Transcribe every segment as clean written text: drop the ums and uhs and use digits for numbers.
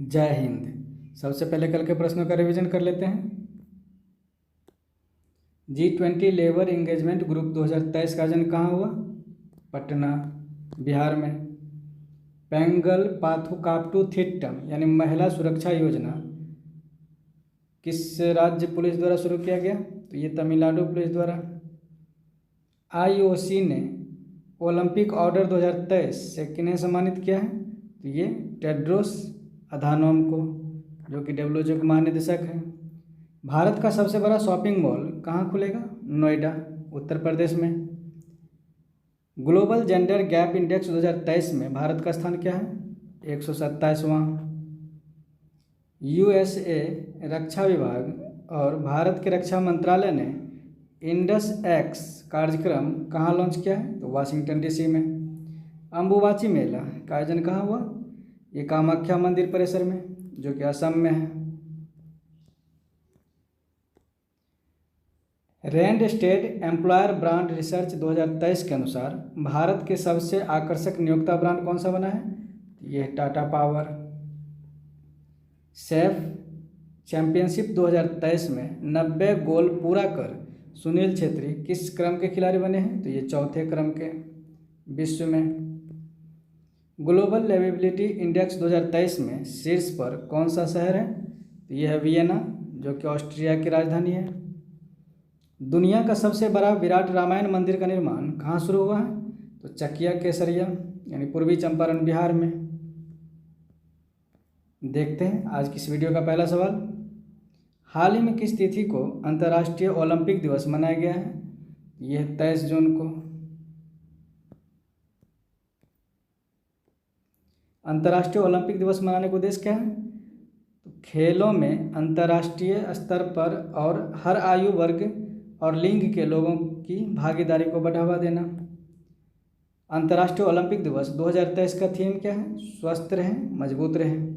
जय हिंद। सबसे पहले कल के प्रश्नों का रिवीजन कर लेते हैं। G20 लेबर इंगेजमेंट ग्रुप 2023 का आयोजन कहाँ हुआ? पटना, बिहार में। पेंगल पाथुकाट्टू थिट्टम यानी महिला सुरक्षा योजना किस राज्य पुलिस द्वारा शुरू किया गया? तो ये तमिलनाडु पुलिस द्वारा। IOC ने ओलंपिक ऑर्डर 2023 से किन्हें सम्मानित किया है? तो ये टेड्रोस अधानोम को, जो कि WHO के महानिदेशक हैं। भारत का सबसे बड़ा शॉपिंग मॉल कहाँ खुलेगा? नोएडा, उत्तर प्रदेश में। ग्लोबल जेंडर गैप इंडेक्स 2023 में भारत का स्थान क्या है? 127वां। USA रक्षा विभाग और भारत के रक्षा मंत्रालय ने इंडस एक्स कार्यक्रम कहाँ लॉन्च किया है? तो वाशिंगटन DC में। अम्बुबाची मेला का आयोजन कहाँ हुआ? ये कामाख्या मंदिर परिसर में, जो कि असम में है। Randstad employer brand research 2023 के अनुसार भारत के सबसे आकर्षक नियोक्ता ब्रांड कौन सा बना है? ये टाटा पावर। सेफ चैंपियनशिप 2023 में 90 गोल पूरा कर सुनील छेत्री किस क्रम के खिलाड़ी बने हैं? तो ये चौथे क्रम के विश्व में। ग्लोबल लिवेबिलिटी इंडेक्स 2023 में शीर्ष पर कौन सा शहर है? तो यह है वियना, जो कि ऑस्ट्रिया की राजधानी है। दुनिया का सबसे बड़ा विराट रामायण मंदिर का निर्माण कहाँ शुरू हुआ है? तो चकिया केसरिया यानी पूर्वी चंपारण, बिहार में। देखते हैं आज की इस वीडियो का पहला सवाल। हाल ही में किस तिथि को अंतर्राष्ट्रीय ओलंपिक दिवस मनाया गया है? यह 23 जून को। अंतर्राष्ट्रीय ओलंपिक दिवस मनाने का उद्देश्य क्या है? तो खेलों में अंतर्राष्ट्रीय स्तर पर और हर आयु वर्ग और लिंग के लोगों की भागीदारी को बढ़ावा देना। अंतर्राष्ट्रीय ओलंपिक दिवस 2023 का थीम क्या है? स्वस्थ रहें, मजबूत रहें।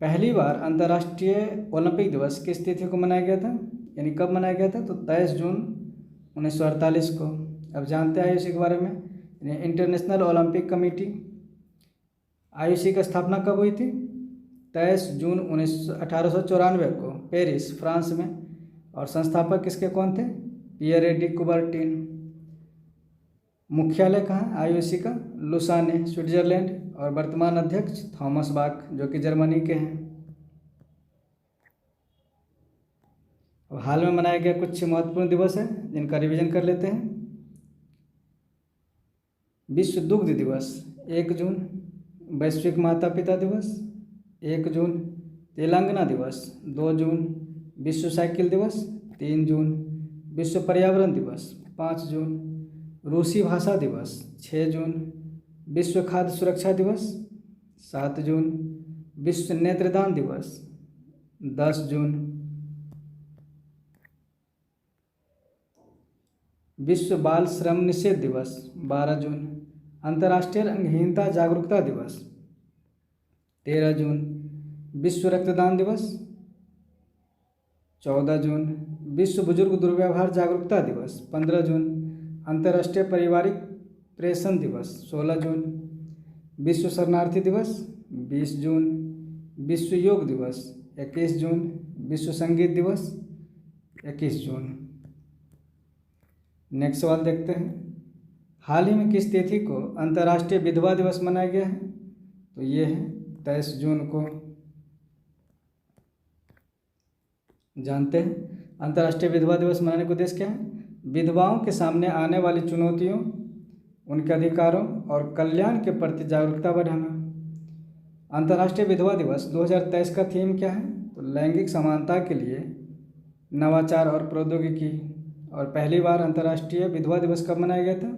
पहली बार अंतर्राष्ट्रीय ओलंपिक दिवस किस तिथि को मनाया गया था, यानी कब मनाया गया था? तो 23 जून 1948 को। अब जानते हैं IOC के बारे में, यानी इंटरनेशनल ओलंपिक कमेटी। IOC की स्थापना कब हुई थी? 23 जून 1894 को पेरिस, फ्रांस में। और संस्थापक किसके कौन थे? पियर डी कुबर्टिन। मुख्यालय कहाँ IOC का? Lausanne, Switzerland. और वर्तमान अध्यक्ष थॉमस बाक, जो कि जर्मनी के हैं। अब हाल में मनाया गया कुछ महत्वपूर्ण दिवस है जिनका रिवीजन कर लेते हैं। विश्व दुग्ध दिवस 1 जून। वैश्विक माता पिता दिवस 1 जून। तेलंगाना दिवस 2 जून। विश्व साइकिल दिवस 3 जून। विश्व पर्यावरण दिवस 5 जून। रूसी भाषा दिवस 6 जून। विश्व खाद्य सुरक्षा दिवस 7 जून। विश्व नेत्रदान दिवस 10 जून। विश्व बाल श्रम निषेध दिवस 12 जून। अंतर्राष्ट्रीय अंगहीनता जागरूकता दिवस 13 जून। विश्व रक्तदान दिवस 14 जून। विश्व बुजुर्ग दुर्व्यवहार जागरूकता दिवस 15 जून। अंतर्राष्ट्रीय पारिवारिक प्रेषण दिवस 16 जून। विश्व शरणार्थी दिवस 20 जून। विश्व योग दिवस 21 जून। विश्व संगीत दिवस 21 जून। नेक्स्ट सवाल देखते हैं। हाल ही में किस तिथि को अंतर्राष्ट्रीय विधवा दिवस मनाया गया है? तो ये है 23 जून को। जानते हैं अंतर्राष्ट्रीय विधवा दिवस मनाने का उद्देश्य क्या है? विधवाओं के सामने आने वाली चुनौतियों, उनके अधिकारों और कल्याण के प्रति जागरूकता बढ़ाना। अंतर्राष्ट्रीय विधवा दिवस 2023 का थीम क्या है? तो लैंगिक समानता के लिए नवाचार और प्रौद्योगिकी। और पहली बार अंतर्राष्ट्रीय विधवा दिवस कब मनाया गया था?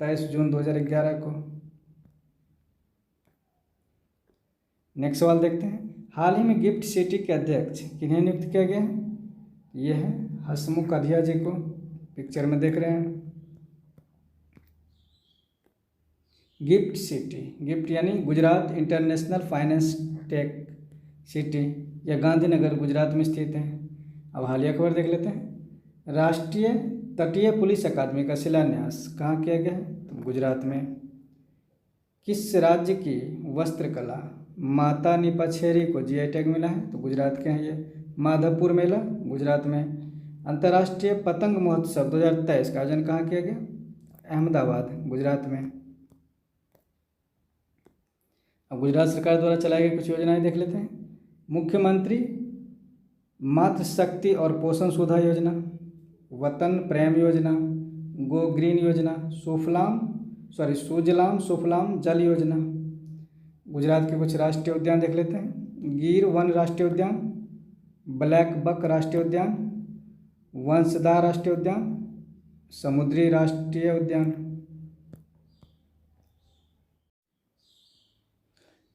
23 जून 2011 को। नेक्स्ट सवाल देखते हैं। हाल ही में गिफ्ट सिटी के अध्यक्ष किन्हें नियुक्त किया गया है? ये है हसमुख अधिया जी को, पिक्चर में देख रहे हैं। गिफ्ट सिटी, गिफ्ट यानी Gujarat international finance tech city, यह गांधीनगर गुजरात में स्थित है। अब हालिया खबर देख लेते हैं। राष्ट्रीय तटीय पुलिस अकादमी का शिलान्यास कहाँ किया गया है? तो गुजरात में। किस राज्य की वस्त्रकला माता नी पछेरी को जीआई टैग मिला है, तो गुजरात के हैं ये। माधवपुर मेला गुजरात में। अंतर्राष्ट्रीय पतंग महोत्सव 2023 का आयोजन कहाँ किया गया? अहमदाबाद, गुजरात में। अब गुजरात सरकार द्वारा चलाई गई कुछ योजनाएं देख लेते हैं। मुख्यमंत्री मातृ शक्ति और पोषण सुधा योजना, वतन प्रेम योजना, गो ग्रीन योजना, सुजलाम सुफलाम जल योजना। गुजरात के कुछ राष्ट्रीय उद्यान देख लेते हैं। गिर वन राष्ट्रीय उद्यान, ब्लैक बक राष्ट्रीय उद्यान, वंशधार राष्ट्रीय उद्यान, समुद्री राष्ट्रीय उद्यान।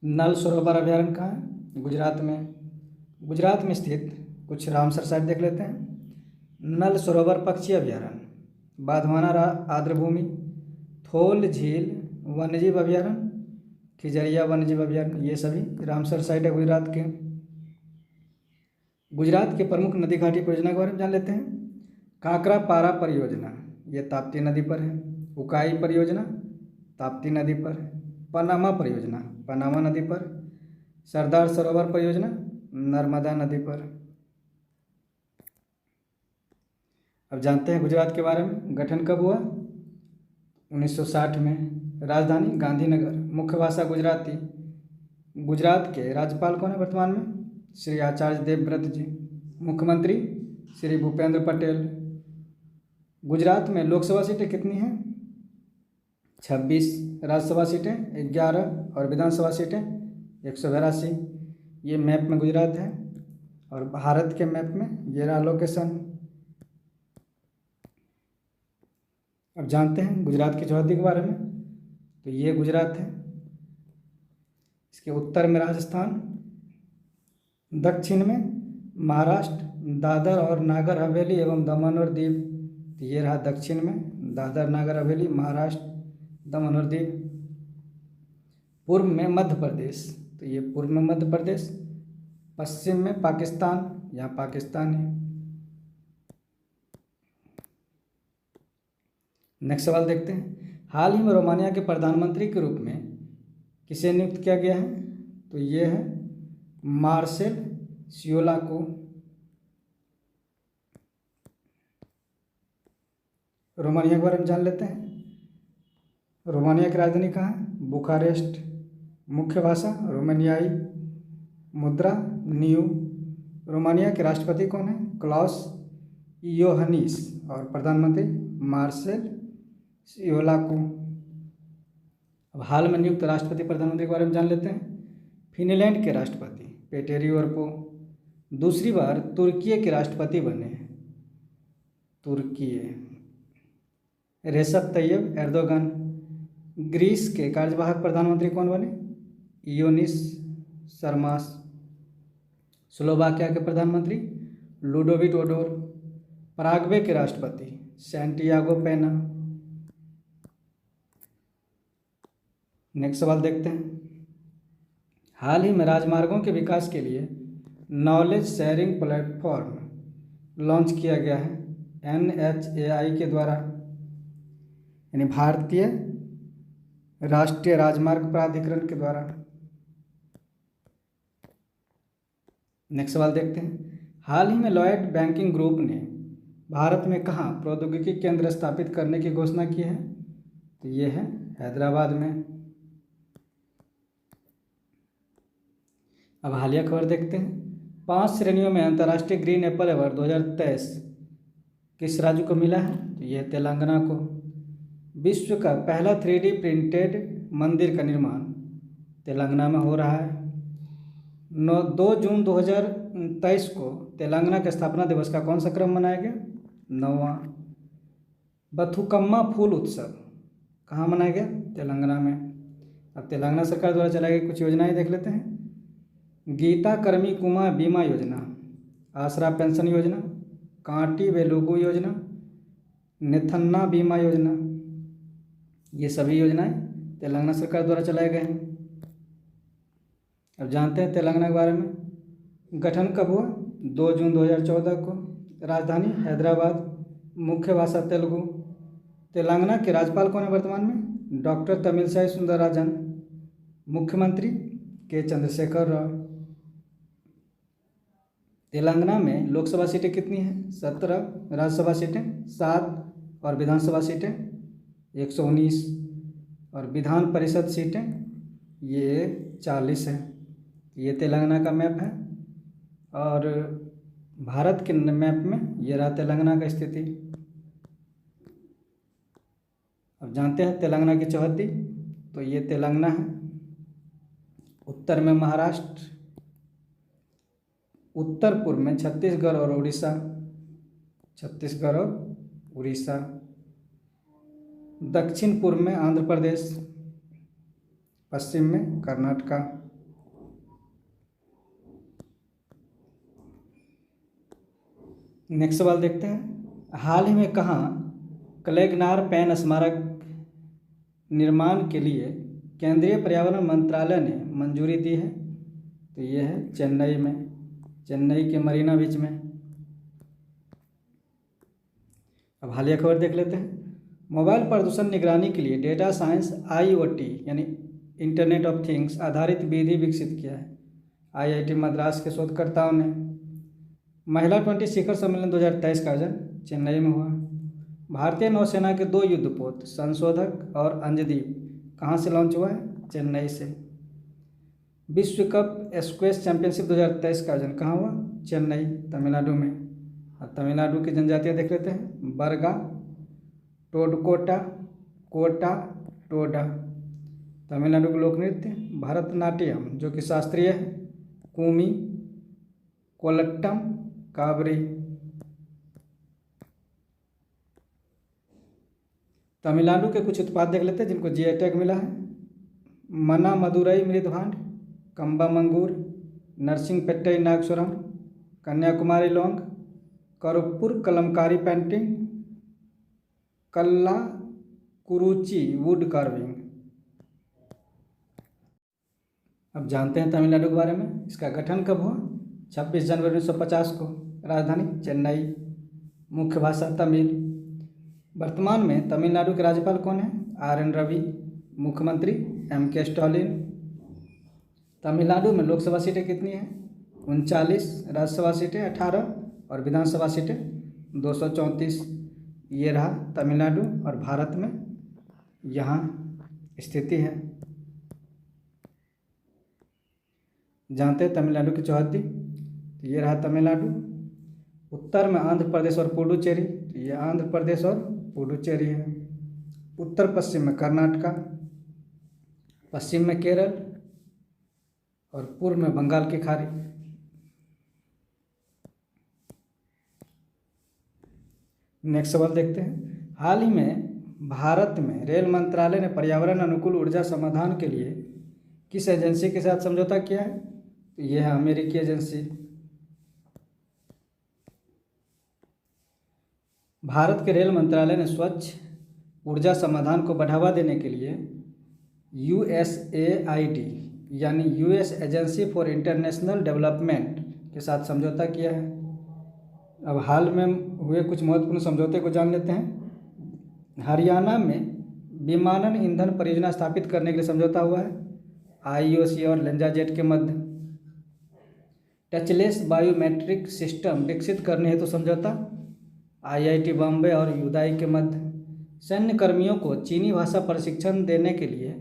नल सरोवर अभ्यारण्य कहाँ है? गुजरात में। गुजरात में स्थित कुछ रामसर साइट देख लेते हैं। नल सरोवर पक्षी अभ्यारण्य, बाधवाना आर्द्रभूमि, थोल झील वन्यजीव अभ्यारण्य, खिजरिया वन्यजीव अभ्यारण्य, ये सभी रामसर साइट है गुजरात के। गुजरात के प्रमुख नदी घाटी परियोजना के बारे में जान लेते हैं। काकरा पारा परियोजना, ये ताप्ती नदी पर है। उकाई परियोजना ताप्ती नदी पर। पनामा परियोजना पनामा नदी पर। सरदार सरोवर परियोजना नर्मदा नदी पर। अब जानते हैं गुजरात के बारे में। गठन कब हुआ? 1960 में। राजधानी गांधीनगर। मुख्य भाषा गुजराती। गुजरात के राज्यपाल कौन है वर्तमान में? श्री आचार्य देवव्रत जी। मुख्यमंत्री श्री भूपेंद्र पटेल। गुजरात में लोकसभा सीटें कितनी हैं? 26। राज्यसभा सीटें 11 और विधानसभा सीटें 182। ये मैप में गुजरात है और भारत के मैप में ये रहा लोकेशन। अब जानते हैं गुजरात की चौहद्दी के बारे में। तो ये गुजरात है। इसके उत्तर में राजस्थान, दक्षिण में महाराष्ट्र, दादर और नागर हवेली एवं दमन और दीव। तो ये रहा दक्षिण में दादर नागर हवेली, महाराष्ट्र, दमन और दीव। पूर्व में मध्य प्रदेश, तो ये पूर्व में मध्य प्रदेश। पश्चिम में पाकिस्तान, यहाँ पाकिस्तान है। नेक्स्ट सवाल देखते हैं। हाल ही में रोमानिया के प्रधानमंत्री के रूप में किसे नियुक्त किया गया है? तो ये है मार्सेल सियोला को। रोमानिया के बारे में जान लेते हैं। रोमानिया की राजधानी कहाँ है? बुखारेस्ट। मुख्य भाषा रोमानियाई। मुद्रा न्यू। रोमानिया के राष्ट्रपति कौन है? क्लॉस योहनीस। और प्रधानमंत्री मार्सेल सियोला को। अब हाल में नियुक्त राष्ट्रपति प्रधानमंत्री के बारे में जान लेते हैं। फिनलैंड के राष्ट्रपति पेटेरी ओर्पो दूसरी बार तुर्की के राष्ट्रपति बने हैं। तुर्की रेसेप तैयब एर्दोगन। ग्रीस के कार्यवाहक प्रधानमंत्री कौन बने? इयोनिस सरमास। स्लोवाकिया के प्रधानमंत्री लुडोविक ओडोर। पराग्वे के राष्ट्रपति सैंटियागो पेना। नेक्स्ट सवाल देखते हैं। हाल ही में राजमार्गों के विकास के लिए नॉलेज शेयरिंग प्लेटफॉर्म लॉन्च किया गया है NHAI के द्वारा, यानी भारतीय राष्ट्रीय राजमार्ग प्राधिकरण के द्वारा। नेक्स्ट सवाल देखते हैं। हाल ही में लॉयड बैंकिंग ग्रुप ने भारत में कहाँ प्रौद्योगिकी केंद्र स्थापित करने की घोषणा की है? तो ये है हैदराबाद में। अब हालिया खबर देखते हैं। 5 श्रेणियों में अंतर्राष्ट्रीय ग्रीन एप्पल अवार्ड 2023 किस राज्य को मिला है? तो ये तेलंगाना को। विश्व का पहला 3D प्रिंटेड मंदिर का निर्माण तेलंगाना में हो रहा है। 2 जून 2023 को तेलंगाना के स्थापना दिवस का कौन सा क्रम मनाया गया? 9वां। बथुकम्मा फूल उत्सव कहाँ मनाया गया? तेलंगाना में। अब तेलंगाना सरकार द्वारा चलाई गई कुछ योजनाएं देख लेते हैं। गीता कर्मी कुमार बीमा योजना, आसरा पेंशन योजना, कांटी वेलुगु योजना, नेथन्ना बीमा योजना, ये सभी योजनाएं तेलंगाना सरकार द्वारा चलाए गए हैं। अब जानते हैं तेलंगाना के बारे में। गठन कब हुआ? 2 जून 2014 को। राजधानी हैदराबाद। मुख्य भाषा तेलुगु। तेलंगाना के राज्यपाल कौन है वर्तमान में? डॉक्टर तमिलसाई सुंदरराजन। मुख्यमंत्री के चंद्रशेखर राव। तेलंगाना में लोकसभा सीटें कितनी हैं? 17, राज्यसभा सीटें 7 और विधानसभा सीटें 119 और विधान परिषद सीटें ये 40 है। ये तेलंगाना का मैप है और भारत के मैप में ये रहा तेलंगाना का स्थिति। अब जानते हैं तेलंगाना की चौहद्दी, तो ये तेलंगाना है, उत्तर में महाराष्ट्र, उत्तर पूर्व में छत्तीसगढ़ और उड़ीसा, छत्तीसगढ़ और उड़ीसा, दक्षिण पूर्व में आंध्र प्रदेश, पश्चिम में कर्नाटका। नेक्स्ट सवाल देखते हैं। हाल ही में कहाँ क्लैगनार पेन स्मारक निर्माण के लिए केंद्रीय पर्यावरण मंत्रालय ने मंजूरी दी है? तो ये है चेन्नई में, चेन्नई के मरीना बीच में। अब हालिया खबर देख लेते हैं। मोबाइल प्रदूषण निगरानी के लिए डेटा साइंस IoT यानी इंटरनेट ऑफ थिंग्स आधारित विधि विकसित किया है IIT मद्रास के शोधकर्ताओं ने। महिला 20 शिखर सम्मेलन 2023 का आयोजन चेन्नई में हुआ। भारतीय नौसेना के 2 युद्धपोत संशोधक और अंजदीप कहाँ से लॉन्च हुआ है? चेन्नई से। विश्व कप स्क्वैश चैंपियनशिप 2023 का आयोजन कहाँ हुआ? चेन्नई, तमिलनाडु में। और तमिलनाडु की जनजातियाँ देख लेते हैं। बरगा, टोडकोटा, कोटा, टोडा। तमिलनाडु के लोक नृत्य भरतनाट्यम जो कि शास्त्रीय है, कुमी, कोलट्टम, काबरी। तमिलनाडु के कुछ उत्पाद देख लेते हैं जिनको GI टैग मिला है। मना मदुरई मृदभांड, कंबा मंगूर, नरसिंहपेट्टई नागस्वरम, कन्याकुमारी लौंग, करुप्पुर कलमकारी पेंटिंग, कल्ला कुरुची वुड कार्विंग। अब जानते हैं तमिलनाडु के बारे में। इसका गठन कब हुआ? 26 जनवरी 1950 को। राजधानी चेन्नई, मुख्य भाषा तमिल। वर्तमान में तमिलनाडु के राज्यपाल कौन है? RN रवि। मुख्यमंत्री MK स्टालिन। तमिलनाडु में लोकसभा सीटें कितनी हैं? 39, राज्यसभा सीटें 18 और विधानसभा सीटें 234। ये रहा तमिलनाडु और भारत में यहाँ स्थिति है। जानते हैं तमिलनाडु की चौहद्दी? तो ये रहा तमिलनाडु। उत्तर में आंध्र प्रदेश और पुडुचेरी, तो ये आंध्र प्रदेश और पुडुचेरी है। उत्तर पश्चिम में कर्नाटका, पश्चिम में केरल और पूर्व में बंगाल की खाड़ी। नेक्स्ट सवाल देखते हैं। हाल ही में भारत में रेल मंत्रालय ने पर्यावरण अनुकूल ऊर्जा समाधान के लिए किस एजेंसी के साथ समझौता किया है? तो यह है अमेरिकी एजेंसी। भारत के रेल मंत्रालय ने स्वच्छ ऊर्जा समाधान को बढ़ावा देने के लिए USAID यानी US agency for international development के साथ समझौता किया है। अब हाल में हुए कुछ महत्वपूर्ण समझौते को जान लेते हैं। हरियाणा में विमानन ईंधन परियोजना स्थापित करने के लिए समझौता हुआ है IOC और लेंजाजेट के मध्य। टचलेस बायोमेट्रिक सिस्टम विकसित करने हेतु समझौता IIT बॉम्बे और यूदाई के मध्य। सैन्य कर्मियों को चीनी भाषा प्रशिक्षण देने के लिए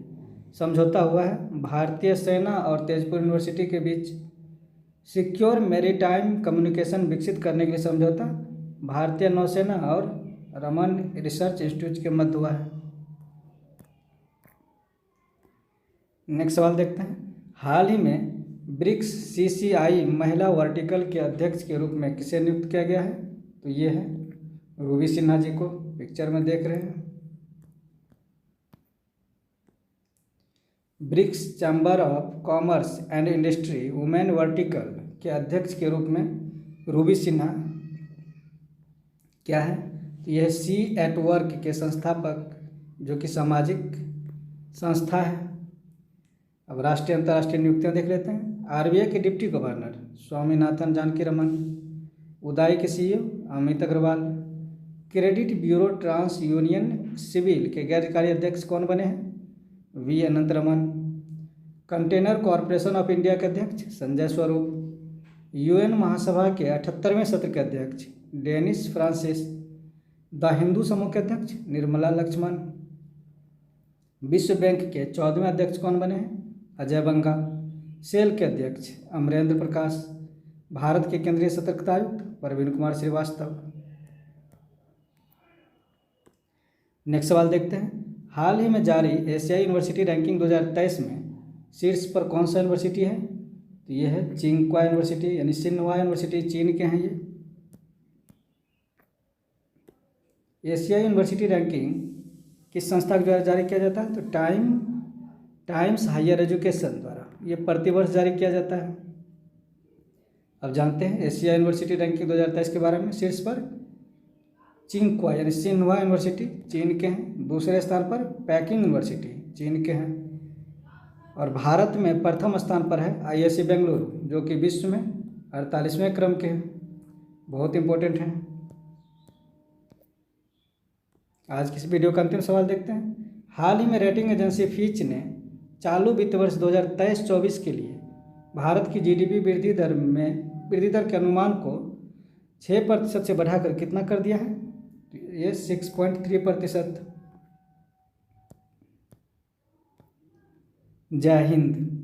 समझौता हुआ है भारतीय सेना और तेजपुर यूनिवर्सिटी के बीच। सिक्योर मैरीटाइम कम्युनिकेशन विकसित करने के लिए समझौता भारतीय नौसेना और रमन रिसर्च इंस्टीट्यूट के मध्य हुआ है। नेक्स्ट सवाल देखते हैं। हाल ही में ब्रिक्स CCI महिला वर्टिकल के अध्यक्ष के रूप में किसे नियुक्त किया गया है? तो ये है रूबी सिन्हा जी को, पिक्चर में देख रहे हैं। BRICS chamber of commerce and industry women vertical के अध्यक्ष के रूप में रूबी सिन्हा क्या है? तो यह Sea@Work के संस्थापक जो कि सामाजिक संस्था है। अब राष्ट्रीय अंतर्राष्ट्रीय नियुक्तियां देख लेते हैं। RBI के deputy governor Swaminathan Janakiraman, Udaan के CEO Amit Agarwal, credit bureau TransUnion CIBIL के गैरकारी अध्यक्ष कौन बने हैं? V Anantharaman, container corporation of India के अध्यक्ष संजय स्वरूप। यूएन महासभा के 78वें सत्र के अध्यक्ष डेनिस फ्रांसिस। द हिंदू समूह के अध्यक्ष निर्मला लक्ष्मण। विश्व बैंक के 14वें अध्यक्ष कौन बने हैं? अजय बंगा। सेल के अध्यक्ष अमरेंद्र प्रकाश। भारत के केंद्रीय सतर्कता आयुक्त प्रवीण कुमार श्रीवास्तव। नेक्स्ट सवाल देखते हैं। हाल ही में जारी एशियाई यूनिवर्सिटी रैंकिंग 2023 में शीर्ष पर कौन सा यूनिवर्सिटी है? तो ये है चिंगक्वा यूनिवर्सिटी, यानी सिन्हुआ यूनिवर्सिटी, चीन के हैं ये। एशियाई यूनिवर्सिटी रैंकिंग किस संस्था के द्वारा जारी किया जाता है? तो टाइम्स हायर एजुकेशन द्वारा ये प्रतिवर्ष जारी किया जाता है। अब जानते हैं एशिया यूनिवर्सिटी रैंकिंग 2023 के बारे में। शीर्ष पर चिंगक्वा यानी सिन्हुआ यूनिवर्सिटी चीन के हैं। दूसरे स्थान पर पेकिंग यूनिवर्सिटी चीन के हैं। और भारत में प्रथम स्थान पर है आईआईएससी बेंगलुरु, जो कि विश्व में 48वें क्रम के हैं। बहुत इंपॉर्टेंट हैं। आज की इस वीडियो का अंतिम सवाल देखते हैं। हाल ही में रेटिंग एजेंसी फिच ने चालू वित्त वर्ष 2023-24 के लिए भारत की जीडीपी वृद्धि दर के अनुमान को 6% से बढ़ाकर कितना कर दिया है? ये 6.3%। जय हिंद।